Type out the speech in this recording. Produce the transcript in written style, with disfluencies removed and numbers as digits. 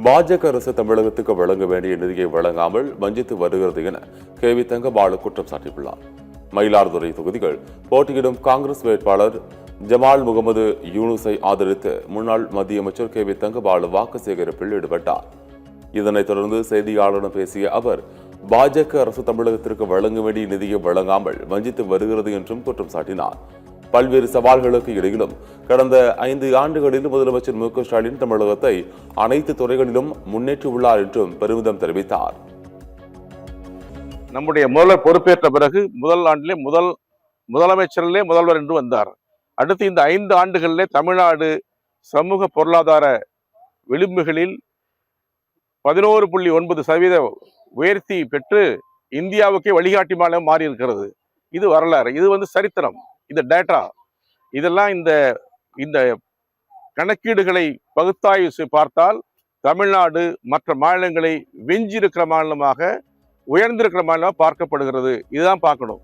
பாஜக அரசு தமிழகத்துக்கு வழங்க வேண்டிய நிதியை வழங்காமல் வஞ்சித்து வருகிறது என கேவி தங்கபாலு குற்றம் சாட்டியுள்ளார். மயிலாடுதுறை தொகுதிகள் போட்டியிடும் காங்கிரஸ் வேட்பாளர் ஜமால் முகமது யூனுஸை ஆதரித்து முன்னாள் மத்திய அமைச்சர் கேவி தங்கபாலு வாக்கு சேகரிப்பில் ஈடுபட்டார். இதனைத் தொடர்ந்து செய்தியாளரிடம் பேசிய அவர், பாஜக அரசு தமிழகத்திற்கு வழங்க வேண்டிய நிதியை வழங்காமல் வஞ்சித்து வருகிறது என்றும் குற்றம் சாட்டினார். பல்வேறு சவால்களுக்கு இடையிலும் கடந்த 5 ஆண்டுகளில் முதலமைச்சர் மு.க. ஸ்டாலின் தமிழகத்தை அனைத்து துறைகளிலும் முன்னேற்றியுள்ளார் என்றும் பெருமிதம் தெரிவித்தார். நம்முடைய முதல்வர் பொறுப்பேற்ற பிறகு முதல் ஆண்டிலே முதலமைச்சரிலே முதல்வர் என்று வந்தார். அடுத்து இந்த 5 ஆண்டுகளிலே தமிழ்நாடு சமூக பொருளாதார விளிம்புகளில் 11.9% உயர்த்தி பெற்று இந்தியாவுக்கே வழிகாட்டி மாநிலம் மாறி இருக்கிறது. இது வரலாறு, இது சரித்திரம், இது டேட்டா. இதெல்லாம் இந்த கணக்கீடுகளை பகுத்தாய்வு பார்த்தால் தமிழ்நாடு மற்ற மாநிலங்களை வெஞ்சி இருக்கிற மாநிலமாக, உயர்ந்திருக்கிற மாநிலமாக பார்க்கப்படுகிறது. இதுதான் பார்க்கணும்.